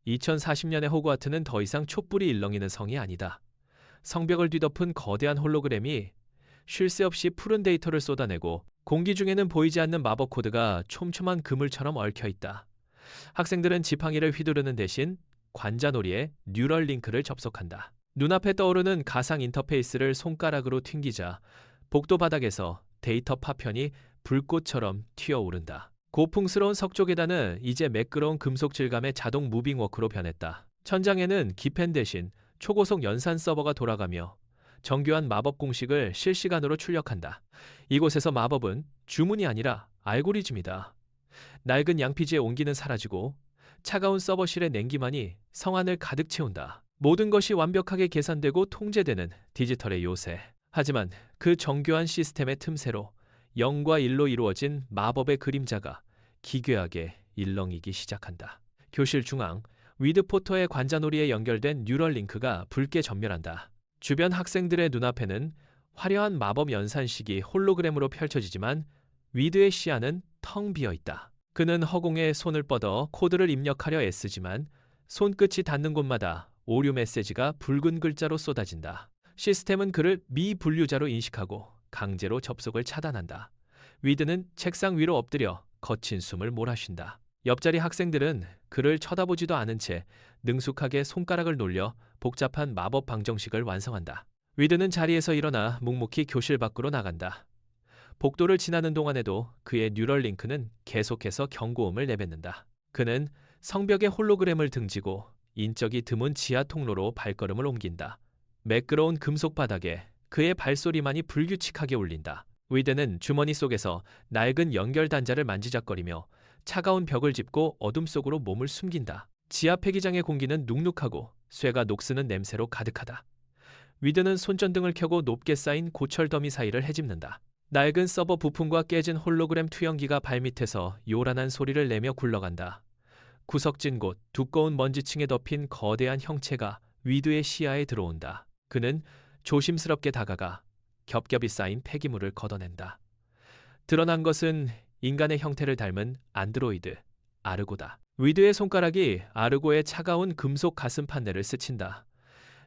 2040년의 호그와트는 더 이상 촛불이 일렁이는 성이 아니다. 성벽을 뒤덮은 거대한 홀로그램이 쉴 새 없이 푸른 데이터를 쏟아내고 공기 중에는 보이지 않는 마법 코드가 촘촘한 그물처럼 얽혀 있다. 학생들은 지팡이를 휘두르는 대신 관자놀이에 뉴럴 링크를 접속한다. 눈앞에 떠오르는 가상 인터페이스를 손가락으로 튕기자 복도 바닥에서 데이터 파편이 불꽃처럼 튀어오른다. 고풍스러운 석조 계단은 이제 매끄러운 금속 질감의 자동 무빙 워크로 변했다. 천장에는 기펜 대신 초고속 연산 서버가 돌아가며 정교한 마법 공식을 실시간으로 출력한다. 이곳에서 마법은 주문이 아니라 알고리즘이다. 낡은 양피지의 온기는 사라지고 차가운 서버실의 냉기만이 성안을 가득 채운다. 모든 것이 완벽하게 계산되고 통제되는 디지털의 요새. 하지만 그 정교한 시스템의 틈새로 0과 1로 이루어진 마법의 그림자가 기괴하게 일렁이기 시작한다. 교실 중앙, 위드포터의 관자놀이에 연결된 뉴럴 링크가 붉게 전멸한다. 주변 학생들의 눈앞에는 화려한 마법 연산식이 홀로그램으로 펼쳐지지만 위드의 시야는 텅 비어 있다. 그는 허공에 손을 뻗어 코드를 입력하려 애쓰지만 손끝이 닿는 곳마다 오류 메시지가 붉은 글자로 쏟아진다. 시스템은 그를 미분류자로 인식하고 강제로 접속을 차단한다. 위드는 책상 위로 엎드려 거친 숨을 몰아쉰다. 옆자리 학생들은 그를 쳐다보지도 않은 채 능숙하게 손가락을 놀려 복잡한 마법 방정식을 완성한다. 위드는 자리에서 일어나 묵묵히 교실 밖으로 나간다. 복도를 지나는 동안에도 그의 뉴럴 링크는 계속해서 경고음을 내뱉는다. 그는 성벽에 홀로그램을 등지고 인적이 드문 지하 통로로 발걸음을 옮긴다. 매끄러운 금속 바닥에 그의 발소리만이 불규칙하게 울린다. 위드는 주머니 속에서 낡은 연결 단자를 만지작거리며 차가운 벽을 짚고 어둠 속으로 몸을 숨긴다. 지하 폐기장의 공기는 눅눅하고 쇠가 녹쓰는 냄새로 가득하다. 위드는 손전등을 켜고 높게 쌓인 고철 더미 사이를 헤집는다. 낡은 서버 부품과 깨진 홀로그램 투영기가 발밑에서 요란한 소리를 내며 굴러간다. 구석진 곳, 두꺼운 먼지층에 덮인 거대한 형체가 위드의 시야에 들어온다. 그는 조심스럽게 다가가 겹겹이 쌓인 폐기물을 걷어낸다. 드러난 것은 인간의 형태를 닮은 안드로이드, 아르고다. 위드의 손가락이 아르고의 차가운 금속 가슴 판넬을 스친다.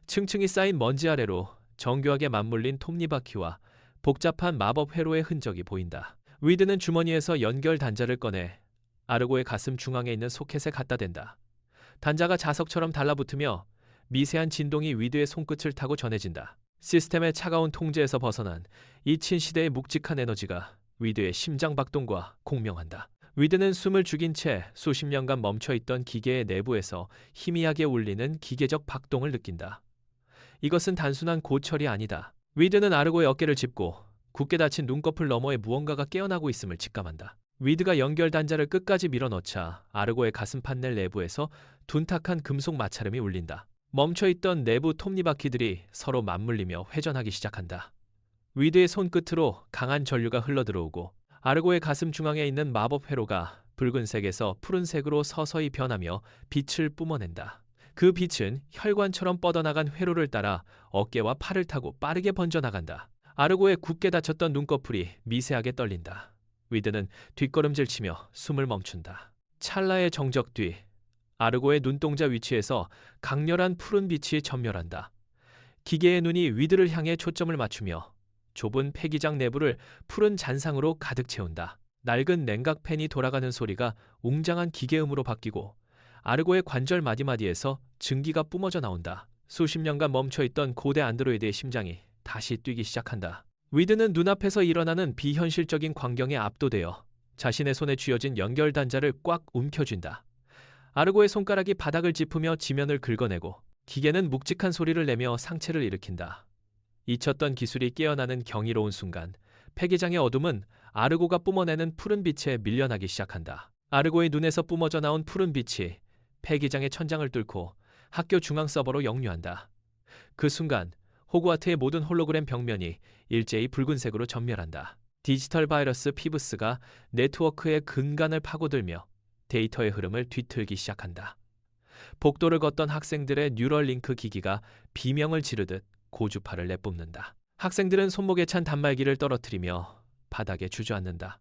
층층이 쌓인 먼지 아래로 정교하게 맞물린 톱니바퀴와 복잡한 마법 회로의 흔적이 보인다. 위드는 주머니에서 연결 단자를 꺼내 아르고의 가슴 중앙에 있는 소켓에 갖다 댄다. 단자가 자석처럼 달라붙으며 미세한 진동이 위드의 손끝을 타고 전해진다. 시스템의 차가운 통제에서 벗어난 이친 시대의 묵직한 에너지가 위드의 심장 박동과 공명한다. 위드는 숨을 죽인 채 수십 년간 멈춰있던 기계의 내부에서 희미하게 울리는 기계적 박동을 느낀다. 이것은 단순한 고철이 아니다. 위드는 아르고의 어깨를 짚고 굳게 닫힌 눈꺼풀 너머에 무언가가 깨어나고 있음을 직감한다. 위드가 연결 단자를 끝까지 밀어넣자 아르고의 가슴 판넬 내부에서 둔탁한 금속 마찰음이 울린다. 멈춰있던 내부 톱니바퀴들이 서로 맞물리며 회전하기 시작한다. 위드의 손끝으로 강한 전류가 흘러들어오고 아르고의 가슴 중앙에 있는 마법 회로가 붉은색에서 푸른색으로 서서히 변하며 빛을 뿜어낸다. 그 빛은 혈관처럼 뻗어나간 회로를 따라 어깨와 팔을 타고 빠르게 번져나간다. 아르고의 굳게 닫혔던 눈꺼풀이 미세하게 떨린다. 위드는 뒷걸음질 치며 숨을 멈춘다. 찰나의 정적 뒤 아르고의 눈동자 위치에서 강렬한 푸른 빛이 전멸한다. 기계의 눈이 위드를 향해 초점을 맞추며 좁은 폐기장 내부를 푸른 잔상으로 가득 채운다. 낡은 냉각 팬이 돌아가는 소리가 웅장한 기계음으로 바뀌고 아르고의 관절 마디마디에서 증기가 뿜어져 나온다. 수십 년간 멈춰있던 고대 안드로이드의 심장이 다시 뛰기 시작한다. 위드는 눈앞에서 일어나는 비현실적인 광경에 압도되어 자신의 손에 쥐어진 연결 단자를 꽉 움켜쥔다. 아르고의 손가락이 바닥을 짚으며 지면을 긁어내고 기계는 묵직한 소리를 내며 상체를 일으킨다. 잊혔던 기술이 깨어나는 경이로운 순간 폐기장의 어둠은 아르고가 뿜어내는 푸른 빛에 밀려나기 시작한다. 아르고의 눈에서 뿜어져 나온 푸른 빛이 폐기장의 천장을 뚫고 학교 중앙 서버로 역류한다. 그 순간 호그와트의 모든 홀로그램 벽면이 일제히 붉은색으로 전멸한다. 디지털 바이러스 피브스가 네트워크의 근간을 파고들며 데이터의 흐름을 뒤틀기 시작한다. 복도를 걷던 학생들의 뉴럴 링크 기기가 비명을 지르듯 고주파를 내뿜는다. 학생들은 손목에 찬 단말기를 떨어뜨리며 바닥에 주저앉는다.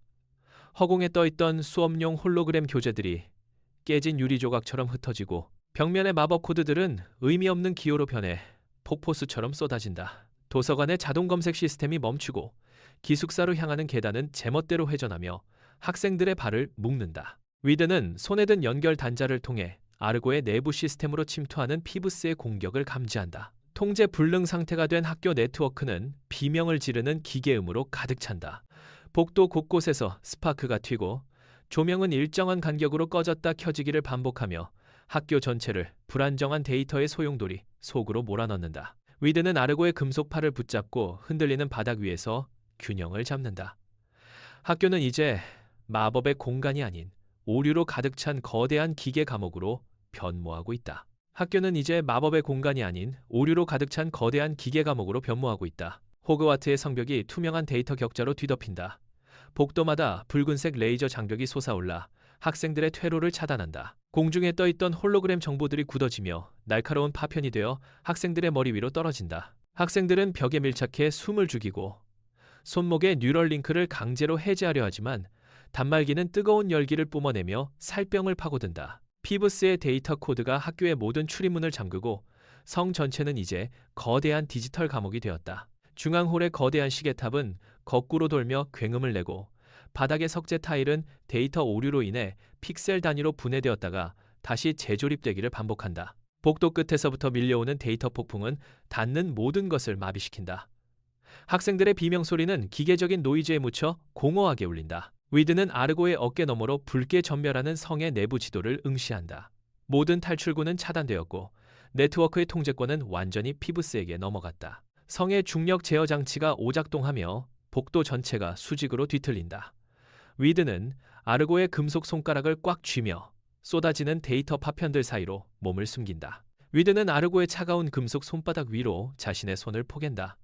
허공에 떠있던 수업용 홀로그램 교재들이 깨진 유리 조각처럼 흩어지고 벽면의 마법 코드들은 의미 없는 기호로 변해 폭포수처럼 쏟아진다. 도서관의 자동 검색 시스템이 멈추고 기숙사로 향하는 계단은 제멋대로 회전하며 학생들의 발을 묶는다. 위드는 손에 든 연결 단자를 통해 아르고의 내부 시스템으로 침투하는 피브스의 공격을 감지한다. 통제 불능 상태가 된 학교 네트워크는 비명을 지르는 기계음으로 가득 찬다. 복도 곳곳에서 스파크가 튀고 조명은 일정한 간격으로 꺼졌다 켜지기를 반복하며 학교 전체를 불안정한 데이터의 소용돌이 속으로 몰아넣는다. 위드는 아르고의 금속 팔을 붙잡고 흔들리는 바닥 위에서 균형을 잡는다. 학교는 이제 마법의 공간이 아닌 오류로 가득 찬 거대한 기계 감옥으로 변모하고 있다. 학교는 이제 마법의 공간이 아닌 오류로 가득 찬 거대한 기계 감옥으로 변모하고 있다. 호그와트의 성벽이 투명한 데이터 격자로 뒤덮인다. 복도마다 붉은색 레이저 장벽이 솟아올라 학생들의 퇴로를 차단한다. 공중에 떠있던 홀로그램 정보들이 굳어지며 날카로운 파편이 되어 학생들의 머리 위로 떨어진다. 학생들은 벽에 밀착해 숨을 죽이고 손목에 뉴럴링크를 강제로 해제하려 하지만 단말기는 뜨거운 열기를 뿜어내며 살병을 파고든다. 피브스의 데이터 코드가 학교의 모든 출입문을 잠그고 성 전체는 이제 거대한 디지털 감옥이 되었다. 중앙홀의 거대한 시계탑은 거꾸로 돌며 굉음을 내고 바닥의 석재 타일은 데이터 오류로 인해 픽셀 단위로 분해되었다가 다시 재조립되기를 반복한다. 복도 끝에서부터 밀려오는 데이터 폭풍은 닿는 모든 것을 마비시킨다. 학생들의 비명소리는 기계적인 노이즈에 묻혀 공허하게 울린다. 위드는 아르고의 어깨 너머로 붉게 전멸하는 성의 내부 지도를 응시한다. 모든 탈출구는 차단되었고 네트워크의 통제권은 완전히 피브스에게 넘어갔다. 성의 중력 제어 장치가 오작동하며 복도 전체가 수직으로 뒤틀린다. 위드는 아르고의 금속 손가락을 꽉 쥐며 쏟아지는 데이터 파편들 사이로 몸을 숨긴다. 위드는 아르고의 차가운 금속 손바닥 위로 자신의 손을 포갠다.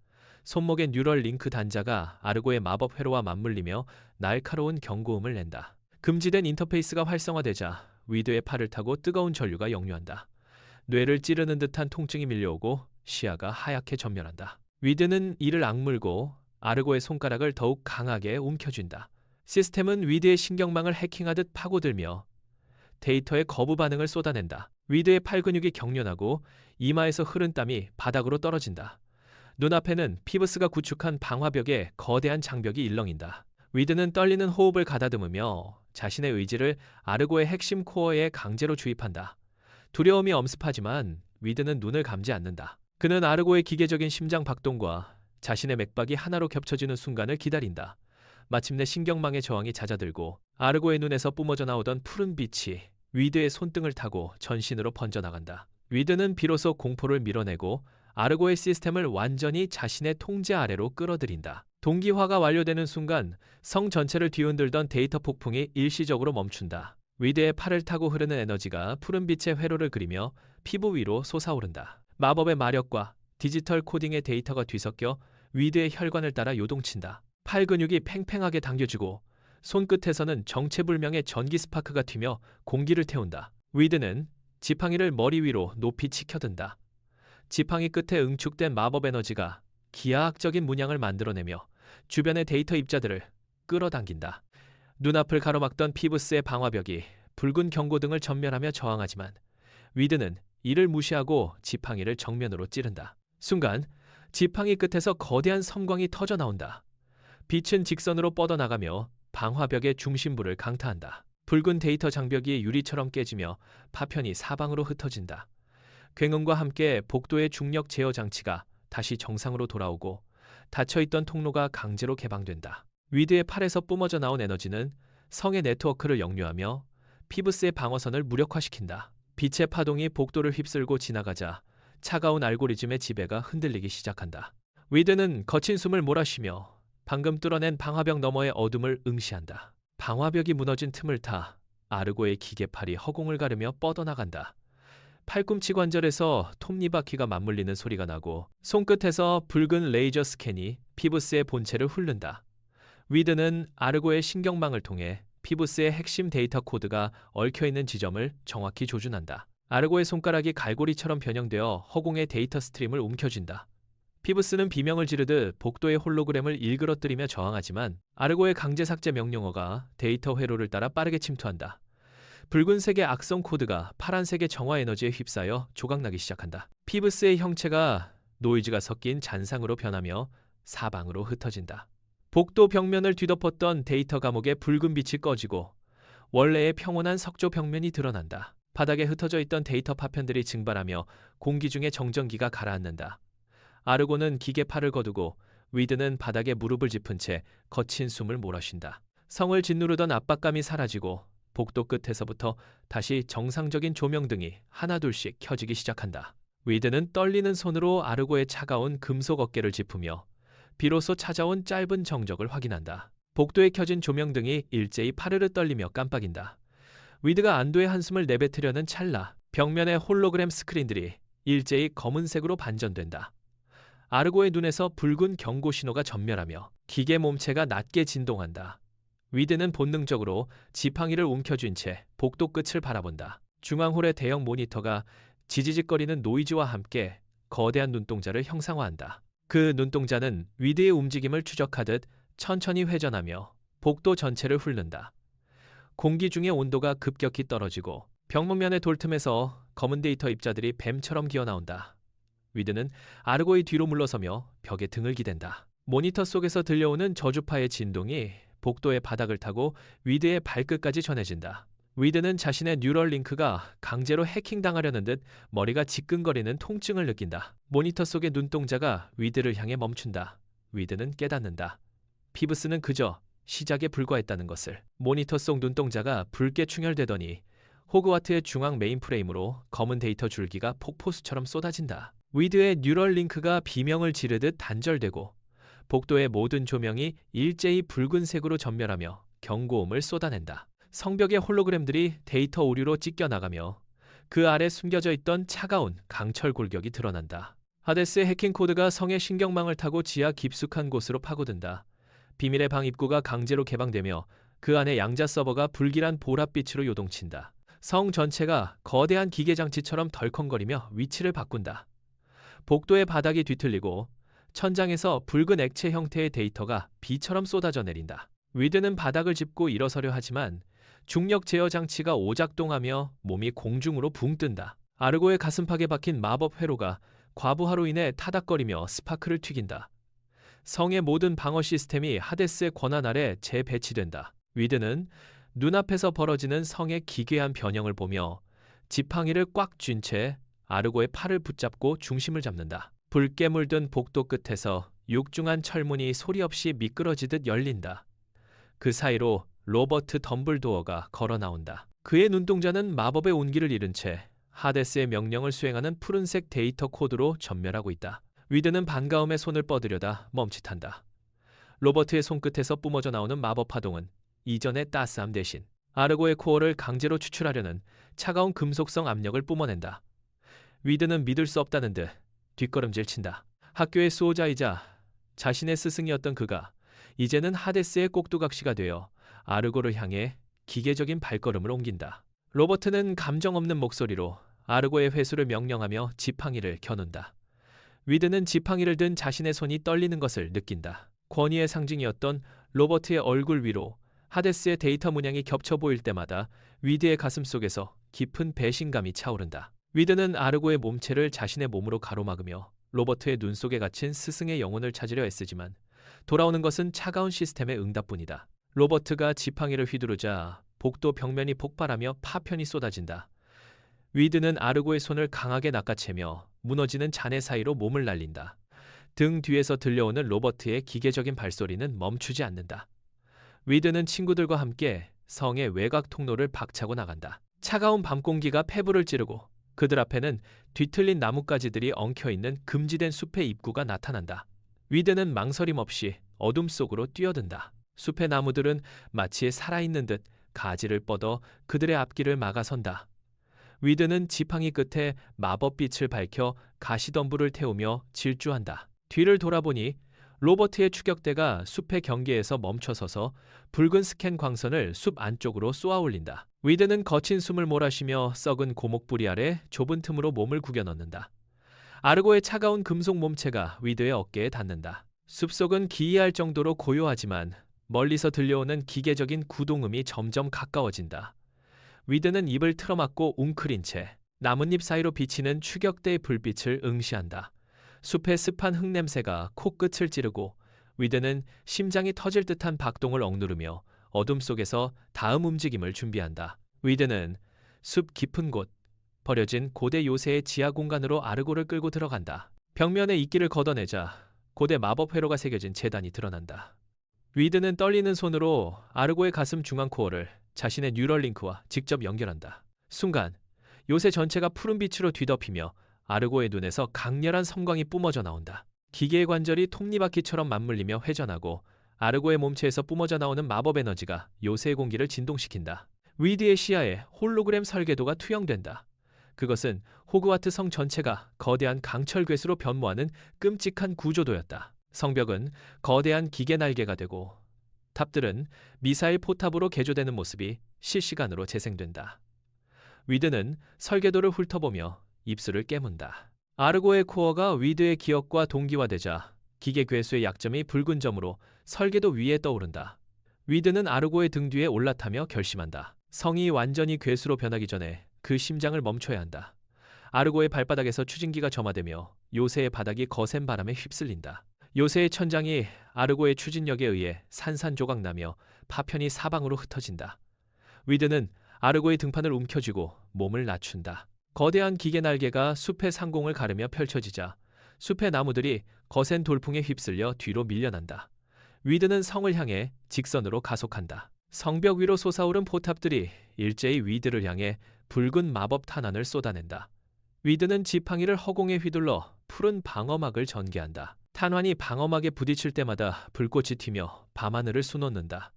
손목의 뉴럴 링크 단자가 아르고의 마법 회로와 맞물리며 날카로운 경고음을 낸다. 금지된 인터페이스가 활성화되자 위드의 팔을 타고 뜨거운 전류가 역류한다. 뇌를 찌르는 듯한 통증이 밀려오고 시야가 하얗게 전멸한다. 위드는 이를 악물고 아르고의 손가락을 더욱 강하게 움켜쥔다. 시스템은 위드의 신경망을 해킹하듯 파고들며 데이터의 거부 반응을 쏟아낸다. 위드의 팔 근육이 경련하고 이마에서 흐른 땀이 바닥으로 떨어진다. 눈앞에는 피브스가 구축한 방화벽에 거대한 장벽이 일렁인다. 위드는 떨리는 호흡을 가다듬으며 자신의 의지를 아르고의 핵심 코어에 강제로 주입한다. 두려움이 엄습하지만 위드는 눈을 감지 않는다. 그는 아르고의 기계적인 심장 박동과 자신의 맥박이 하나로 겹쳐지는 순간을 기다린다. 마침내 신경망의 저항이 잦아들고 아르고의 눈에서 뿜어져 나오던 푸른 빛이 위드의 손등을 타고 전신으로 번져나간다. 위드는 비로소 공포를 밀어내고 아르고의 시스템을 완전히 자신의 통제 아래로 끌어들인다. 동기화가 완료되는 순간 성 전체를 뒤흔들던 데이터 폭풍이 일시적으로 멈춘다. 위드의 팔을 타고 흐르는 에너지가 푸른 빛의 회로를 그리며 피부 위로 솟아오른다. 마법의 마력과 디지털 코딩의 데이터가 뒤섞여 위드의 혈관을 따라 요동친다. 팔 근육이 팽팽하게 당겨지고 손끝에서는 정체불명의 전기 스파크가 튀며 공기를 태운다. 위드는 지팡이를 머리 위로 높이 치켜든다. 지팡이 끝에 응축된 마법 에너지가 기하학적인 문양을 만들어내며 주변의 데이터 입자들을 끌어당긴다. 눈앞을 가로막던 피브스의 방화벽이 붉은 경고등을 전멸하며 저항하지만 위드는 이를 무시하고 지팡이를 정면으로 찌른다. 순간 지팡이 끝에서 거대한 섬광이 터져 나온다. 빛은 직선으로 뻗어나가며 방화벽의 중심부를 강타한다. 붉은 데이터 장벽이 유리처럼 깨지며 파편이 사방으로 흩어진다. 굉음과 함께 복도의 중력 제어 장치가 다시 정상으로 돌아오고 닫혀있던 통로가 강제로 개방된다. 위드의 팔에서 뿜어져 나온 에너지는 성의 네트워크를 역류하며 피브스의 방어선을 무력화시킨다. 빛의 파동이 복도를 휩쓸고 지나가자 차가운 알고리즘의 지배가 흔들리기 시작한다. 위드는 거친 숨을 몰아쉬며 방금 뚫어낸 방화벽 너머의 어둠을 응시한다. 방화벽이 무너진 틈을 타 아르고의 기계팔이 허공을 가르며 뻗어나간다. 팔꿈치 관절에서 톱니바퀴가 맞물리는 소리가 나고 손끝에서 붉은 레이저 스캔이 피브스의 본체를 훑는다. 위드는 아르고의 신경망을 통해 피브스의 핵심 데이터 코드가 얽혀있는 지점을 정확히 조준한다. 아르고의 손가락이 갈고리처럼 변형되어 허공의 데이터 스트림을 움켜쥔다. 피브스는 비명을 지르듯 복도의 홀로그램을 일그러뜨리며 저항하지만 아르고의 강제 삭제 명령어가 데이터 회로를 따라 빠르게 침투한다. 붉은색의 악성 코드가 파란색의 정화 에너지에 휩싸여 조각나기 시작한다. 피브스의 형체가 노이즈가 섞인 잔상으로 변하며 사방으로 흩어진다. 복도 벽면을 뒤덮었던 데이터 감옥의 붉은 빛이 꺼지고 원래의 평온한 석조 벽면이 드러난다. 바닥에 흩어져 있던 데이터 파편들이 증발하며 공기 중에 정전기가 가라앉는다. 아르고는 기계 팔을 거두고 위드는 바닥에 무릎을 짚은 채 거친 숨을 몰아쉰다. 성을 짓누르던 압박감이 사라지고 복도 끝에서부터 다시 정상적인 조명등이 하나둘씩 켜지기 시작한다. 위드는 떨리는 손으로 아르고의 차가운 금속 어깨를 짚으며 비로소 찾아온 짧은 정적을 확인한다. 복도에 켜진 조명등이 일제히 파르르 떨리며 깜빡인다. 위드가 안도의 한숨을 내뱉으려는 찰나 벽면의 홀로그램 스크린들이 일제히 검은색으로 반전된다. 아르고의 눈에서 붉은 경고 신호가 전멸하며 기계 몸체가 낮게 진동한다. 위드는 본능적으로 지팡이를 움켜쥔 채 복도 끝을 바라본다. 중앙홀의 대형 모니터가 지지직거리는 노이즈와 함께 거대한 눈동자를 형상화한다. 그 눈동자는 위드의 움직임을 추적하듯 천천히 회전하며 복도 전체를 훑는다. 공기 중의 온도가 급격히 떨어지고 벽면의 돌틈에서 검은 데이터 입자들이 뱀처럼 기어나온다. 위드는 아르고의 뒤로 물러서며 벽에 등을 기댄다. 모니터 속에서 들려오는 저주파의 진동이 복도의 바닥을 타고 위드의 발끝까지 전해진다. 위드는 자신의 뉴럴링크가 강제로 해킹당하려는 듯 머리가 지끈거리는 통증을 느낀다. 모니터 속의 눈동자가 위드를 향해 멈춘다. 위드는 깨닫는다. 피브스는 그저 시작에 불과했다는 것을. 모니터 속 눈동자가 붉게 충혈되더니 호그와트의 중앙 메인프레임으로 검은 데이터 줄기가 폭포수처럼 쏟아진다. 위드의 뉴럴링크가 비명을 지르듯 단절되고 복도의 모든 조명이 일제히 붉은색으로 전멸하며 경고음을 쏟아낸다. 성벽의 홀로그램들이 데이터 오류로 찢겨나가며 그 아래 숨겨져 있던 차가운 강철 골격이 드러난다. 하데스의 해킹 코드가 성의 신경망을 타고 지하 깊숙한 곳으로 파고든다. 비밀의 방 입구가 강제로 개방되며 그 안에 양자 서버가 불길한 보랏빛으로 요동친다. 성 전체가 거대한 기계장치처럼 덜컹거리며 위치를 바꾼다. 복도의 바닥이 뒤틀리고 천장에서 붉은 액체 형태의 데이터가 비처럼 쏟아져 내린다. 위드는 바닥을 짚고 일어서려 하지만 중력 제어 장치가 오작동하며 몸이 공중으로 붕 뜬다. 아르고의 가슴팍에 박힌 마법 회로가 과부하로 인해 타닥거리며 스파크를 튀긴다. 성의 모든 방어 시스템이 하데스의 권한 아래 재배치된다. 위드는 눈앞에서 벌어지는 성의 기괴한 변형을 보며 지팡이를 꽉 쥔 채 아르고의 팔을 붙잡고 중심을 잡는다. 붉게 물든 복도 끝에서 육중한 철문이 소리 없이 미끄러지듯 열린다. 그 사이로 로버트 덤블도어가 걸어 나온다. 그의 눈동자는 마법의 온기를 잃은 채 하데스의 명령을 수행하는 푸른색 데이터 코드로 전멸하고 있다. 위드는 반가움에 손을 뻗으려다 멈칫한다. 로버트의 손끝에서 뿜어져 나오는 마법 파동은 이전의 따스함 대신 아르고의 코어를 강제로 추출하려는 차가운 금속성 압력을 뿜어낸다. 위드는 믿을 수 없다는 듯 뒷걸음질 친다. 학교의 수호자이자 자신의 스승이었던 그가 이제는 하데스의 꼭두각시가 되어 아르고를 향해 기계적인 발걸음을 옮긴다. 로버트는 감정 없는 목소리로 아르고의 회수를 명령하며 지팡이를 겨눈다. 위드는 지팡이를 든 자신의 손이 떨리는 것을 느낀다. 권위의 상징이었던 로버트의 얼굴 위로 하데스의 데이터 문양이 겹쳐 보일 때마다 위드의 가슴 속에서 깊은 배신감이 차오른다. 위드는 아르고의 몸체를 자신의 몸으로 가로막으며 로버트의 눈 속에 갇힌 스승의 영혼을 찾으려 애쓰지만 돌아오는 것은 차가운 시스템의 응답뿐이다. 로버트가 지팡이를 휘두르자 복도 벽면이 폭발하며 파편이 쏟아진다. 위드는 아르고의 손을 강하게 낚아채며 무너지는 잔해 사이로 몸을 날린다. 등 뒤에서 들려오는 로버트의 기계적인 발소리는 멈추지 않는다. 위드는 친구들과 함께 성의 외곽 통로를 박차고 나간다. 차가운 밤 공기가 폐부를 찌르고 그들 앞에는 뒤틀린 나뭇가지들이 엉켜있는 금지된 숲의 입구가 나타난다. 위드는 망설임 없이 어둠 속으로 뛰어든다. 숲의 나무들은 마치 살아있는 듯 가지를 뻗어 그들의 앞길을 막아선다. 위드는 지팡이 끝에 마법빛을 밝혀 가시덤불을 태우며 질주한다. 뒤를 돌아보니 로버트의 추격대가 숲의 경계에서 멈춰서서 붉은 스캔 광선을 숲 안쪽으로 쏘아올린다. 위드는 거친 숨을 몰아쉬며 썩은 고목뿌리 아래 좁은 틈으로 몸을 구겨 넣는다. 아르고의 차가운 금속 몸체가 위드의 어깨에 닿는다. 숲속은 기이할 정도로 고요하지만 멀리서 들려오는 기계적인 구동음이 점점 가까워진다. 위드는 입을 틀어막고 웅크린 채 나뭇잎 사이로 비치는 추격대의 불빛을 응시한다. 숲의 습한 흙냄새가 코끝을 찌르고 위드는 심장이 터질 듯한 박동을 억누르며 어둠 속에서 다음 움직임을 준비한다. 위드는 숲 깊은 곳, 버려진 고대 요새의 지하 공간으로 아르고를 끌고 들어간다. 벽면에 이끼를 걷어내자 고대 마법 회로가 새겨진 재단이 드러난다. 위드는 떨리는 손으로 아르고의 가슴 중앙 코어를 자신의 뉴럴링크와 직접 연결한다. 순간 요새 전체가 푸른 빛으로 뒤덮이며 아르고의 눈에서 강렬한 섬광이 뿜어져 나온다. 기계의 관절이 톱니바퀴처럼 맞물리며 회전하고 아르고의 몸체에서 뿜어져 나오는 마법 에너지가 요새의 공기를 진동시킨다. 위드의 시야에 홀로그램 설계도가 투영된다. 그것은 호그와트 성 전체가 거대한 강철 괴수로 변모하는 끔찍한 구조도였다. 성벽은 거대한 기계 날개가 되고 탑들은 미사일 포탑으로 개조되는 모습이 실시간으로 재생된다. 위드는 설계도를 훑어보며 입술을 깨문다. 아르고의 코어가 위드의 기억과 동기화되자 기계 괴수의 약점이 붉은 점으로 설계도 위에 떠오른다. 위드는 아르고의 등 뒤에 올라타며 결심한다. 성이 완전히 괴수로 변하기 전에 그 심장을 멈춰야 한다. 아르고의 발바닥에서 추진기가 점화되며 요새의 바닥이 거센 바람에 휩쓸린다. 요새의 천장이 아르고의 추진력에 의해 산산조각나며 파편이 사방으로 흩어진다. 위드는 아르고의 등판을 움켜쥐고 몸을 낮춘다. 거대한 기계 날개가 숲의 상공을 가르며 펼쳐지자 숲의 나무들이 거센 돌풍에 휩쓸려 뒤로 밀려난다. 위드는 성을 향해 직선으로 가속한다. 성벽 위로 솟아오른 포탑들이 일제히 위드를 향해 붉은 마법 탄환을 쏟아낸다. 위드는 지팡이를 허공에 휘둘러 푸른 방어막을 전개한다. 탄환이 방어막에 부딪힐 때마다 불꽃이 튀며 밤하늘을 수놓는다.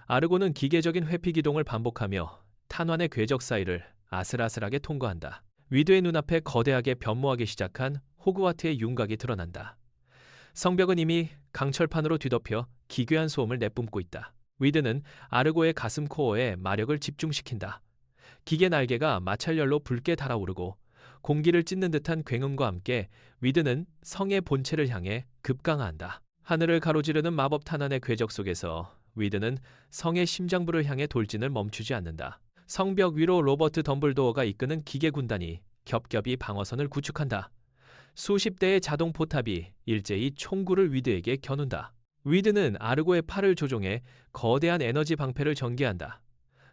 아르고는 기계적인 회피 기동을 반복하며 탄환의 궤적 사이를 아슬아슬하게 통과한다. 위드의 눈앞에 거대하게 변모하기 시작한 호그와트의 윤곽이 드러난다. 성벽은 이미 강철판으로 뒤덮여 기괴한 소음을 내뿜고 있다. 위드는 아르고의 가슴 코어에 마력을 집중시킨다. 기계 날개가 마찰열로 붉게 달아오르고 공기를 찢는 듯한 굉음과 함께 위드는 성의 본체를 향해 급강하한다. 하늘을 가로지르는 마법 탄환의 궤적 속에서 위드는 성의 심장부를 향해 돌진을 멈추지 않는다. 성벽 위로 로버트 덤블도어가 이끄는 기계 군단이 겹겹이 방어선을 구축한다. 수십 대의 자동 포탑이 일제히 총구를 위드에게 겨눈다. 위드는 아르고의 팔을 조종해 거대한 에너지 방패를 전개한다.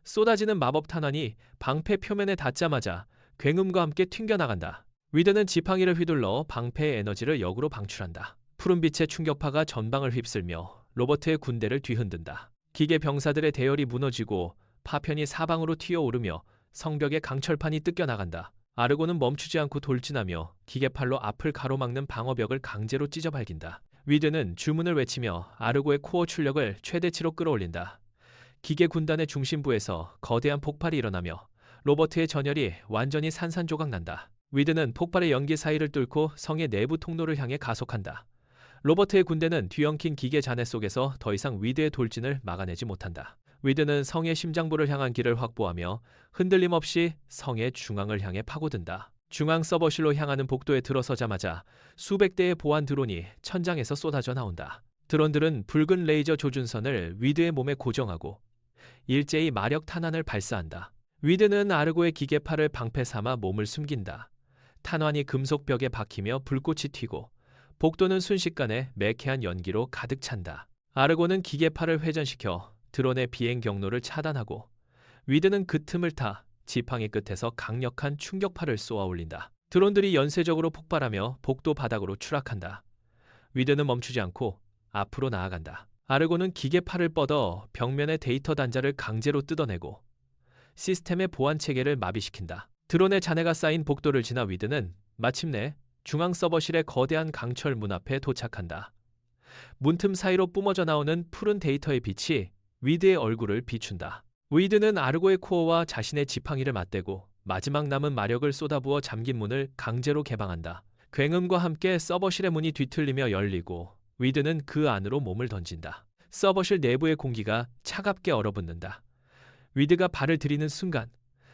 쏟아지는 마법 탄환이 방패 표면에 닿자마자 굉음과 함께 튕겨나간다. 위드는 지팡이를 휘둘러 방패의 에너지를 역으로 방출한다. 푸른빛의 충격파가 전방을 휩쓸며 로버트의 군대를 뒤흔든다. 기계 병사들의 대열이 무너지고 파편이 사방으로 튀어오르며 성벽의 강철판이 뜯겨나간다. 아르고는 멈추지 않고 돌진하며 기계팔로 앞을 가로막는 방어벽을 강제로 찢어발긴다. 위드는 주문을 외치며 아르고의 코어 출력을 최대치로 끌어올린다. 기계 군단의 중심부에서 거대한 폭발이 일어나며 로버트의 전열이 완전히 산산조각난다. 위드는 폭발의 연기 사이를 뚫고 성의 내부 통로를 향해 가속한다. 로버트의 군대는 뒤엉킨 기계 잔해 속에서 더 이상 위드의 돌진을 막아내지 못한다. 위드는 성의 심장부를 향한 길을 확보하며 흔들림 없이 성의 중앙을 향해 파고든다. 중앙 서버실로 향하는 복도에 들어서자마자 수백 대의 보안 드론이 천장에서 쏟아져 나온다. 드론들은 붉은 레이저 조준선을 위드의 몸에 고정하고 일제히 마력 탄환을 발사한다. 위드는 아르고의 기계팔을 방패 삼아 몸을 숨긴다. 탄환이 금속벽에 박히며 불꽃이 튀고 복도는 순식간에 매캐한 연기로 가득 찬다. 아르고는 기계팔을 회전시켜 드론의 비행 경로를 차단하고 위드는 그 틈을 타 지팡이 끝에서 강력한 충격파를 쏘아 올린다. 드론들이 연쇄적으로 폭발하며 복도 바닥으로 추락한다. 위드는 멈추지 않고 앞으로 나아간다. 아르고는 기계팔을 뻗어 벽면의 데이터 단자를 강제로 뜯어내고 시스템의 보안 체계를 마비시킨다. 드론의 잔해가 쌓인 복도를 지나 위드는 마침내 중앙 서버실의 거대한 강철 문 앞에 도착한다. 문틈 사이로 뿜어져 나오는 푸른 데이터의 빛이 위드의 얼굴을 비춘다. 위드는 아르고의 코어와 자신의 지팡이를 맞대고 마지막 남은 마력을 쏟아부어 잠긴 문을 강제로 개방한다. 굉음과 함께 서버실의 문이 뒤틀리며 열리고 위드는 그 안으로 몸을 던진다. 서버실 내부의 공기가 차갑게 얼어붙는다. 위드가 발을 들이는 순간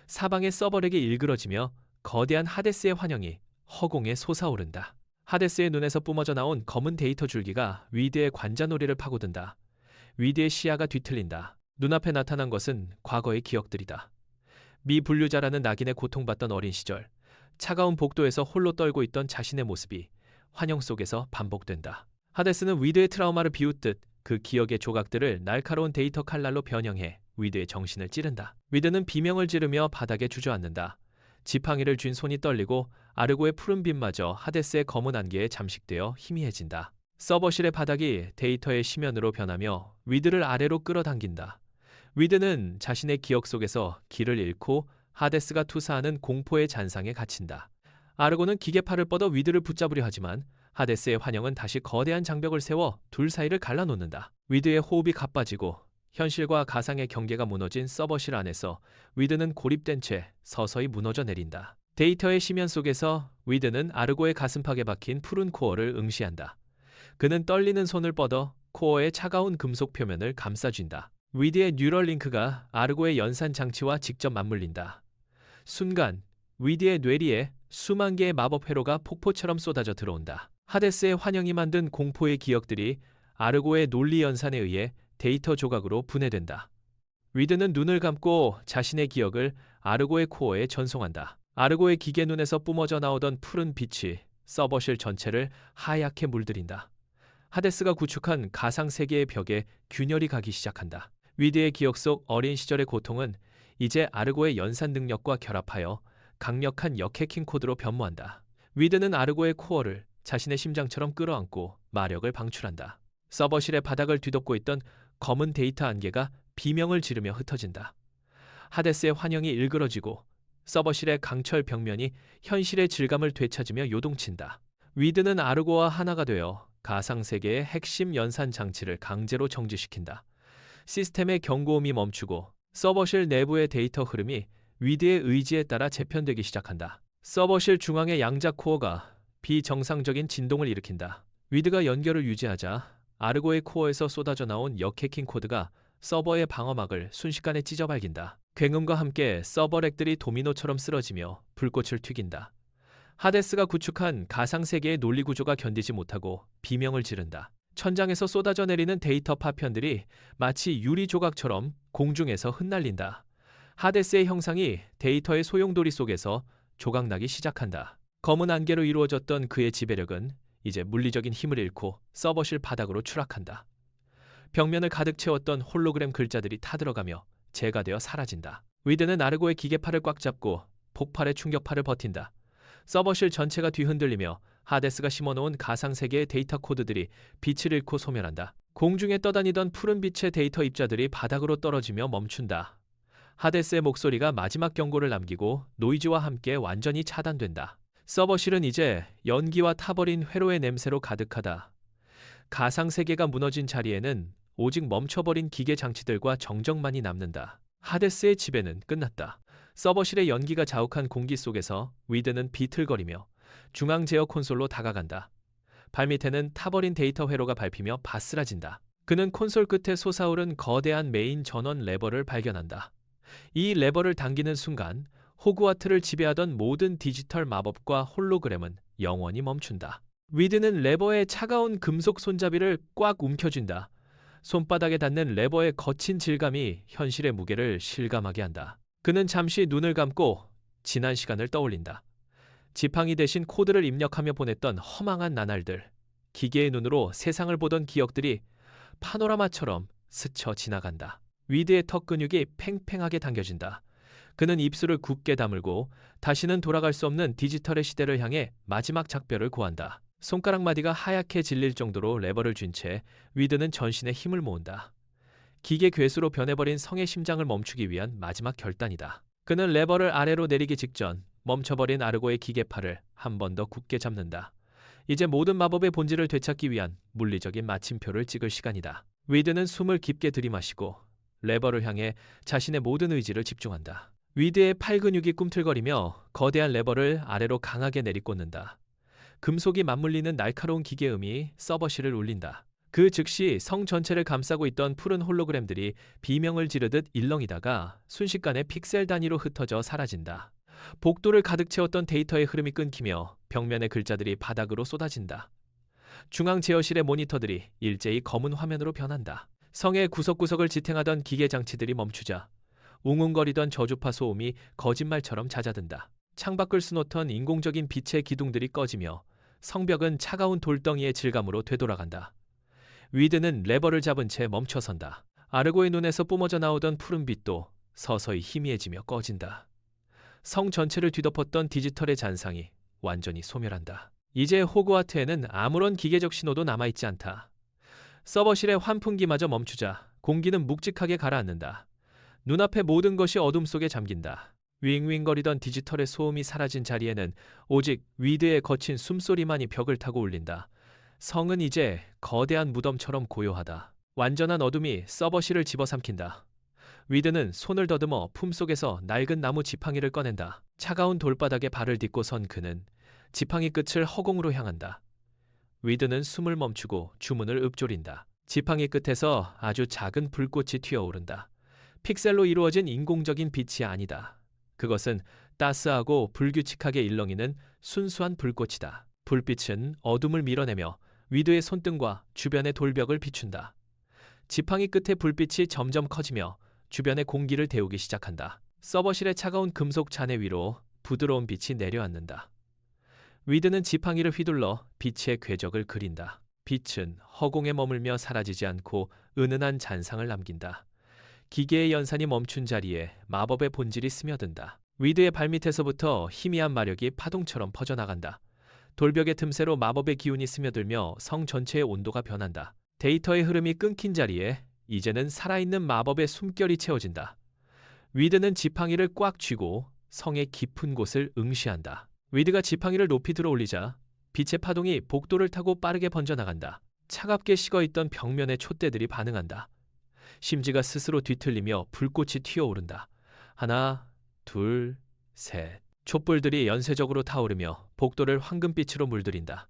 사방의 서버렉이 일그러지며 거대한 하데스의 환영이 허공에 솟아오른다. 하데스의 눈에서 뿜어져 나온 검은 데이터 줄기가 위드의 관자놀이를 파고든다. 위드의 시야가 뒤틀린다. 눈앞에 나타난 것은 과거의 기억들이다. 미분류자라는 낙인에 고통받던 어린 시절, 차가운 복도에서 홀로 떨고 있던 자신의 모습이 환영 속에서 반복된다. 하데스는 위드의 트라우마를 비웃듯 그 기억의 조각들을 날카로운 데이터 칼날로 변형해 위드의 정신을 찌른다. 위드는 비명을 지르며 바닥에 주저앉는다. 지팡이를 쥔 손이 떨리고 아르고의 푸른 빛마저 하데스의 검은 안개에 잠식되어 희미해진다. 서버실의 바닥이 데이터의 심연으로 변하며 위드를 아래로 끌어당긴다. 위드는 자신의 기억 속에서 길을 잃고 하데스가 투사하는 공포의 잔상에 갇힌다. 아르고는 기계팔을 뻗어 위드를 붙잡으려 하지만 하데스의 환영은 다시 거대한 장벽을 세워 둘 사이를 갈라놓는다. 위드의 호흡이 가빠지고 현실과 가상의 경계가 무너진 서버실 안에서 위드는 고립된 채 서서히 무너져 내린다. 데이터의 심연 속에서 위드는 아르고의 가슴팍에 박힌 푸른 코어를 응시한다. 그는 떨리는 손을 뻗어 코어의 차가운 금속 표면을 감싸쥔다. 위드의 뉴럴링크가 아르고의 연산 장치와 직접 맞물린다. 순간 위드의 뇌리에 수만 개의 마법 회로가 폭포처럼 쏟아져 들어온다. 하데스의 환영이 만든 공포의 기억들이 아르고의 논리 연산에 의해 데이터 조각으로 분해된다. 위드는 눈을 감고 자신의 기억을 아르고의 코어에 전송한다. 아르고의 기계 눈에서 뿜어져 나오던 푸른 빛이 서버실 전체를 하얗게 물들인다. 하데스가 구축한 가상 세계의 벽에 균열이 가기 시작한다. 위드의 기억 속 어린 시절의 고통은 이제 아르고의 연산 능력과 결합하여 강력한 역해킹 코드로 변모한다. 위드는 아르고의 코어를 자신의 심장처럼 끌어안고 마력을 방출한다. 서버실의 바닥을 뒤덮고 있던 검은 데이터 안개가 비명을 지르며 흩어진다. 하데스의 환영이 일그러지고 서버실의 강철 벽면이 현실의 질감을 되찾으며 요동친다. 위드는 아르고와 하나가 되어 가상세계의 핵심 연산 장치를 강제로 정지시킨다. 시스템의 경고음이 멈추고 서버실 내부의 데이터 흐름이 위드의 의지에 따라 재편되기 시작한다. 서버실 중앙의 양자 코어가 비정상적인 진동을 일으킨다. 위드가 연결을 유지하자 아르고의 코어에서 쏟아져 나온 역해킹 코드가 서버의 방어막을 순식간에 찢어발긴다. 굉음과 함께 서버렉들이 도미노처럼 쓰러지며 불꽃을 튀긴다. 하데스가 구축한 가상세계의 논리구조가 견디지 못하고 비명을 지른다. 천장에서 쏟아져 내리는 데이터 파편들이 마치 유리 조각처럼 공중에서 흩날린다. 하데스의 형상이 데이터의 소용돌이 속에서 조각나기 시작한다. 검은 안개로 이루어졌던 그의 지배력은 이제 물리적인 힘을 잃고 서버실 바닥으로 추락한다. 벽면을 가득 채웠던 홀로그램 글자들이 타들어가며 재가되어 사라진다. 위드는 아르고의 기계팔을 꽉 잡고 폭발의 충격파를 버틴다. 서버실 전체가 뒤흔들리며 하데스가 심어놓은 가상세계의 데이터 코드들이 빛을 잃고 소멸한다. 공중에 떠다니던 푸른 빛의 데이터 입자들이 바닥으로 떨어지며 멈춘다. 하데스의 목소리가 마지막 경고를 남기고 노이즈와 함께 완전히 차단된다. 서버실은 이제 연기와 타버린 회로의 냄새로 가득하다. 가상세계가 무너진 자리에는 오직 멈춰버린 기계 장치들과 정적만이 남는다. 하데스의 지배는 끝났다. 서버실의 연기가 자욱한 공기 속에서 위드는 비틀거리며 중앙 제어 콘솔로 다가간다. 발밑에는 타버린 데이터 회로가 밟히며 바스라진다. 그는 콘솔 끝에 솟아오른 거대한 메인 전원 레버를 발견한다. 이 레버를 당기는 순간 호그와트를 지배하던 모든 디지털 마법과 홀로그램은 영원히 멈춘다. 위드는 레버의 차가운 금속 손잡이를 꽉 움켜쥔다. 손바닥에 닿는 레버의 거친 질감이 현실의 무게를 실감하게 한다. 그는 잠시 눈을 감고 지난 시간을 떠올린다. 지팡이 대신 코드를 입력하며 보냈던 허망한 나날들, 기계의 눈으로 세상을 보던 기억들이 파노라마처럼 스쳐 지나간다. 위드의 턱 근육이 팽팽하게 당겨진다. 그는 입술을 굳게 다물고 다시는 돌아갈 수 없는 디지털의 시대를 향해 마지막 작별을 고한다. 손가락 마디가 하얗게 질릴 정도로 레버를 쥔 채 위드는 전신에 힘을 모은다. 기계 괴수로 변해버린 성의 심장을 멈추기 위한 마지막 결단이다. 그는 레버를 아래로 내리기 직전 멈춰버린 아르고의 기계팔을 한 번 더 굳게 잡는다. 이제 모든 마법의 본질을 되찾기 위한 물리적인 마침표를 찍을 시간이다. 위드는 숨을 깊게 들이마시고 레버를 향해 자신의 모든 의지를 집중한다. 위드의 팔 근육이 꿈틀거리며 거대한 레버를 아래로 강하게 내리꽂는다. 금속이 맞물리는 날카로운 기계음이 서버실을 울린다. 그 즉시 성 전체를 감싸고 있던 푸른 홀로그램들이 비명을 지르듯 일렁이다가 순식간에 픽셀 단위로 흩어져 사라진다. 복도를 가득 채웠던 데이터의 흐름이 끊기며 벽면의 글자들이 바닥으로 쏟아진다. 중앙 제어실의 모니터들이 일제히 검은 화면으로 변한다. 성의 구석구석을 지탱하던 기계 장치들이 멈추자 웅웅거리던 저주파 소음이 거짓말처럼 잦아든다. 창밖을 수놓던 인공적인 빛의 기둥들이 꺼지며 성벽은 차가운 돌덩이의 질감으로 되돌아간다. 위드는 레버를 잡은 채 멈춰선다. 아르고의 눈에서 뿜어져 나오던 푸른 빛도 서서히 희미해지며 꺼진다. 성 전체를 뒤덮었던 디지털의 잔상이 완전히 소멸한다. 이제 호그와트에는 아무런 기계적 신호도 남아있지 않다. 서버실의 환풍기마저 멈추자 공기는 묵직하게 가라앉는다. 눈앞의 모든 것이 어둠 속에 잠긴다. 윙윙거리던 디지털의 소음이 사라진 자리에는 오직 위드의 거친 숨소리만이 벽을 타고 울린다. 성은 이제 거대한 무덤처럼 고요하다. 완전한 어둠이 서버실을 집어삼킨다. 위드는 손을 더듬어 품속에서 낡은 나무 지팡이를 꺼낸다. 차가운 돌바닥에 발을 딛고 선 그는 지팡이 끝을 허공으로 향한다. 위드는 숨을 멈추고 주문을 읊조린다. 지팡이 끝에서 아주 작은 불꽃이 튀어오른다. 픽셀로 이루어진 인공적인 빛이 아니다. 그것은 따스하고 불규칙하게 일렁이는 순수한 불꽃이다. 불빛은 어둠을 밀어내며 위드의 손등과 주변의 돌벽을 비춘다. 지팡이 끝의 불빛이 점점 커지며 주변의 공기를 데우기 시작한다. 서버실의 차가운 금속 잔해 위로 부드러운 빛이 내려앉는다. 위드는 지팡이를 휘둘러 빛의 궤적을 그린다. 빛은 허공에 머물며 사라지지 않고 은은한 잔상을 남긴다. 기계의 연산이 멈춘 자리에 마법의 본질이 스며든다. 위드의 발밑에서부터 희미한 마력이 파동처럼 퍼져나간다. 돌벽의 틈새로 마법의 기운이 스며들며 성 전체의 온도가 변한다. 데이터의 흐름이 끊긴 자리에 이제는 살아있는 마법의 숨결이 채워진다. 위드는 지팡이를 꽉 쥐고 성의 깊은 곳을 응시한다. 위드가 지팡이를 높이 들어 올리자 빛의 파동이 복도를 타고 빠르게 번져나간다. 차갑게 식어있던 벽면의 촛대들이 반응한다. 심지가 스스로 뒤틀리며 불꽃이 튀어오른다. 하나, 둘, 셋. 촛불들이 연쇄적으로 타오르며 복도를 황금빛으로 물들인다.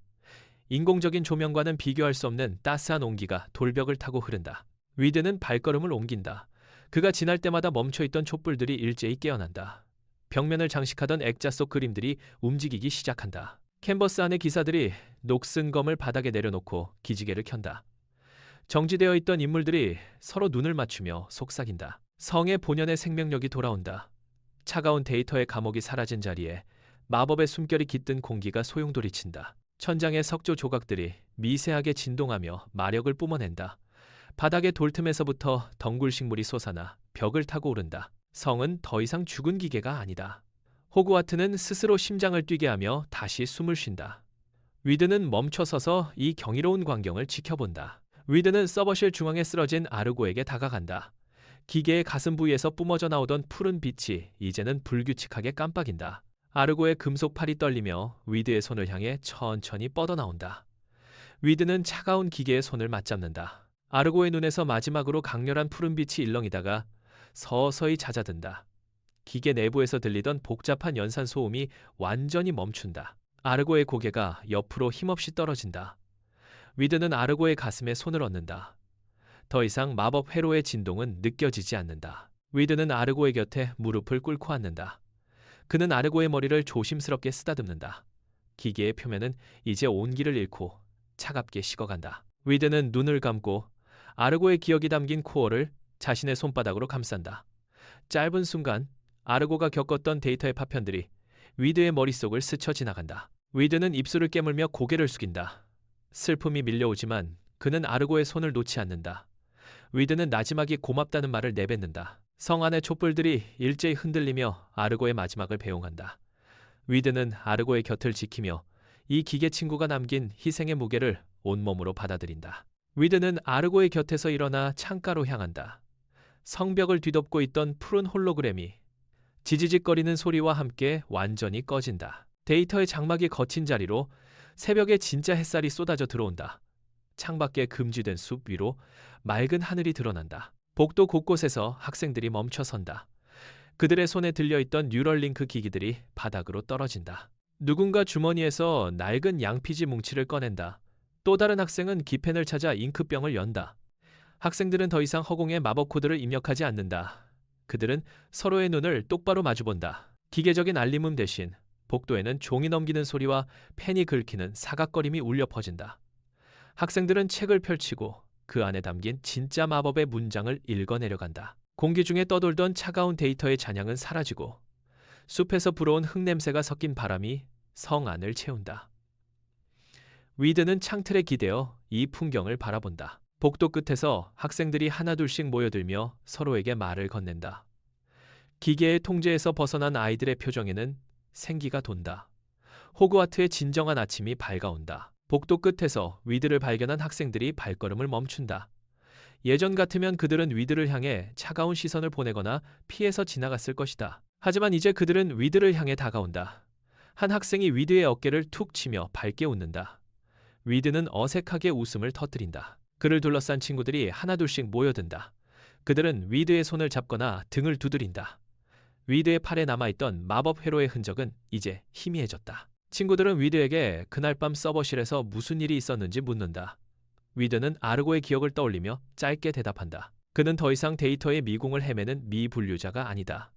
인공적인 조명과는 비교할 수 없는 따스한 온기가 돌벽을 타고 흐른다. 위드는 발걸음을 옮긴다. 그가 지날 때마다 멈춰있던 촛불들이 일제히 깨어난다. 벽면을 장식하던 액자 속 그림들이 움직이기 시작한다. 캔버스 안의 기사들이 녹슨 검을 바닥에 내려놓고 기지개를 켠다. 정지되어 있던 인물들이 서로 눈을 맞추며 속삭인다. 성의 본연의 생명력이 돌아온다. 차가운 데이터의 감옥이 사라진 자리에 마법의 숨결이 깃든 공기가 소용돌이친다. 천장의 석조 조각들이 미세하게 진동하며 마력을 뿜어낸다. 바닥의 돌틈에서부터 덩굴 식물이 솟아나 벽을 타고 오른다. 성은 더 이상 죽은 기계가 아니다. 호그와트는 스스로 심장을 뛰게 하며 다시 숨을 쉰다. 위드는 멈춰서서 이 경이로운 광경을 지켜본다. 위드는 서버실 중앙에 쓰러진 아르고에게 다가간다. 기계의 가슴 부위에서 뿜어져 나오던 푸른 빛이 이제는 불규칙하게 깜빡인다. 아르고의 금속 팔이 떨리며 위드의 손을 향해 천천히 뻗어나온다. 위드는 차가운 기계의 손을 맞잡는다. 아르고의 눈에서 마지막으로 강렬한 푸른 빛이 일렁이다가 서서히 잦아든다. 기계 내부에서 들리던 복잡한 연산 소음이 완전히 멈춘다. 아르고의 고개가 옆으로 힘없이 떨어진다. 위드는 아르고의 가슴에 손을 얹는다. 더 이상 마법 회로의 진동은 느껴지지 않는다. 위드는 아르고의 곁에 무릎을 꿇고 앉는다. 그는 아르고의 머리를 조심스럽게 쓰다듬는다. 기계의 표면은 이제 온기를 잃고 차갑게 식어간다. 위드는 눈을 감고 아르고의 기억이 담긴 코어를 자신의 손바닥으로 감싼다. 짧은 순간 아르고가 겪었던 데이터의 파편들이 위드의 머릿속을 스쳐 지나간다. 위드는 입술을 깨물며 고개를 숙인다. 슬픔이 밀려오지만 그는 아르고의 손을 놓지 않는다. 위드는 나지막이 고맙다는 말을 내뱉는다. 성 안의 촛불들이 일제히 흔들리며 아르고의 마지막을 배웅한다. 위드는 아르고의 곁을 지키며 이 기계 친구가 남긴 희생의 무게를 온몸으로 받아들인다. 위드는 아르고의 곁에서 일어나 창가로 향한다. 성벽을 뒤덮고 있던 푸른 홀로그램이 지지직거리는 소리와 함께 완전히 꺼진다. 데이터의 장막이 거친 자리로 새벽에 진짜 햇살이 쏟아져 들어온다. 창밖에 금지된 숲 위로 맑은 하늘이 드러난다. 복도 곳곳에서 학생들이 멈춰선다. 그들의 손에 들려있던 뉴럴링크 기기들이 바닥으로 떨어진다. 누군가 주머니에서 낡은 양피지 뭉치를 꺼낸다. 또 다른 학생은 기펜을 찾아 잉크병을 연다. 학생들은 더 이상 허공에 마법 코드를 입력하지 않는다. 그들은 서로의 눈을 똑바로 마주본다. 기계적인 알림음 대신 복도에는 종이 넘기는 소리와 펜이 긁히는 사각거림이 울려 퍼진다. 학생들은 책을 펼치고 그 안에 담긴 진짜 마법의 문장을 읽어내려간다. 공기 중에 떠돌던 차가운 데이터의 잔향은 사라지고 숲에서 불어온 흙냄새가 섞인 바람이 성 안을 채운다. 위드는 창틀에 기대어 이 풍경을 바라본다. 복도 끝에서 학생들이 하나둘씩 모여들며 서로에게 말을 건넨다. 기계의 통제에서 벗어난 아이들의 표정에는 생기가 돈다. 호그와트의 진정한 아침이 밝아온다. 복도 끝에서 위드를 발견한 학생들이 발걸음을 멈춘다. 예전 같으면 그들은 위드를 향해 차가운 시선을 보내거나 피해서 지나갔을 것이다. 하지만 이제 그들은 위드를 향해 다가온다. 한 학생이 위드의 어깨를 툭 치며 밝게 웃는다. 위드는 어색하게 웃음을 터뜨린다. 그를 둘러싼 친구들이 하나둘씩 모여든다. 그들은 위드의 손을 잡거나 등을 두드린다. 위드의 팔에 남아있던 마법 회로의 흔적은 이제 희미해졌다. 친구들은 위드에게 그날 밤 서버실에서 무슨 일이 있었는지 묻는다. 위드는 아르고의 기억을 떠올리며 짧게 대답한다. 그는 더 이상 데이터의 미궁을 헤매는 미분류자가 아니다.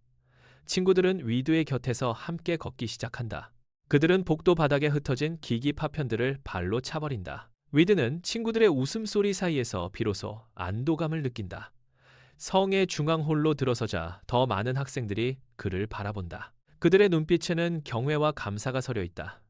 친구들은 위드의 곁에서 함께 걷기 시작한다. 그들은 복도 바닥에 흩어진 기기 파편들을 발로 차버린다. 위드는 친구들의 웃음소리 사이에서 비로소 안도감을 느낀다. 성의 중앙홀로 들어서자 더 많은 학생들이 그를 바라본다. 그들의 눈빛에는 경외와 감사가 서려 있다.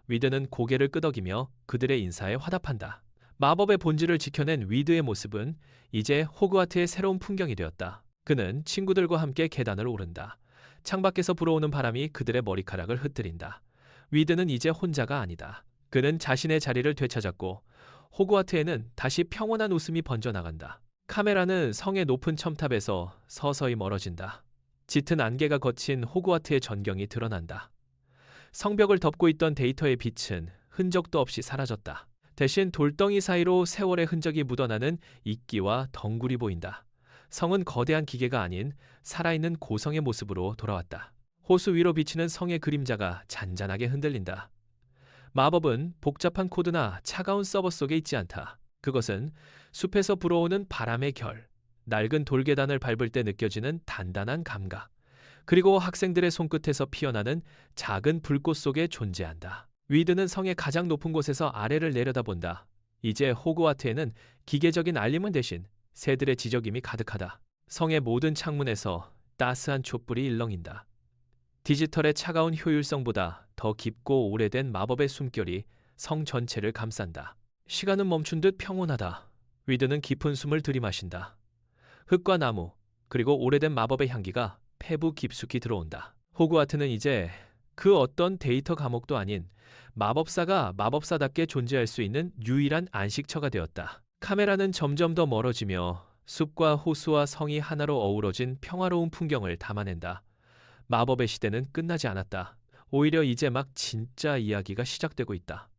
위드는 고개를 끄덕이며 그들의 인사에 화답한다. 마법의 본질을 지켜낸 위드의 모습은 이제 호그와트의 새로운 풍경이 되었다. 그는 친구들과 함께 계단을 오른다. 창밖에서 불어오는 바람이 그들의 머리카락을 흩뜨린다. 위드는 이제 혼자가 아니다. 그는 자신의 자리를 되찾았고 호그와트에는 다시 평온한 웃음이 번져나간다. 카메라는 성의 높은 첨탑에서 서서히 멀어진다. 짙은 안개가 거친 호그와트의 전경이 드러난다. 성벽을 덮고 있던 데이터의 빛은 흔적도 없이 사라졌다. 대신 돌덩이 사이로 세월의 흔적이 묻어나는 이끼와 덩굴이 보인다. 성은 거대한 기계가 아닌 살아있는 고성의 모습으로 돌아왔다. 호수 위로 비치는 성의 그림자가 잔잔하게 흔들린다. 마법은 복잡한 코드나 차가운 서버 속에 있지 않다. 그것은 숲에서 불어오는 바람의 결, 낡은 돌계단을 밟을 때 느껴지는 단단한 감각, 그리고 학생들의 손끝에서 피어나는 작은 불꽃 속에 존재한다. 위드는 성의 가장 높은 곳에서 아래를 내려다본다. 이제 호그와트에는 기계적인 알림은 대신 새들의 지저김이 가득하다. 성의 모든 창문에서 따스한 촛불이 일렁인다. 디지털의 차가운 효율성보다 더 깊고 오래된 마법의 숨결이 성 전체를 감싼다. 시간은 멈춘 듯 평온하다. 위드는 깊은 숨을 들이마신다. 흙과 나무, 그리고 오래된 마법의 향기가 폐부 깊숙이 들어온다. 호그와트는 이제 그 어떤 데이터 감옥도 아닌 마법사가 마법사답게 존재할 수 있는 유일한 안식처가 되었다. 카메라는 점점 더 멀어지며 숲과 호수와 성이 하나로 어우러진 평화로운 풍경을 담아낸다. 마법의 시대는 끝나지 않았다. 오히려 이제 막 진짜 이야기가 시작되고 있다.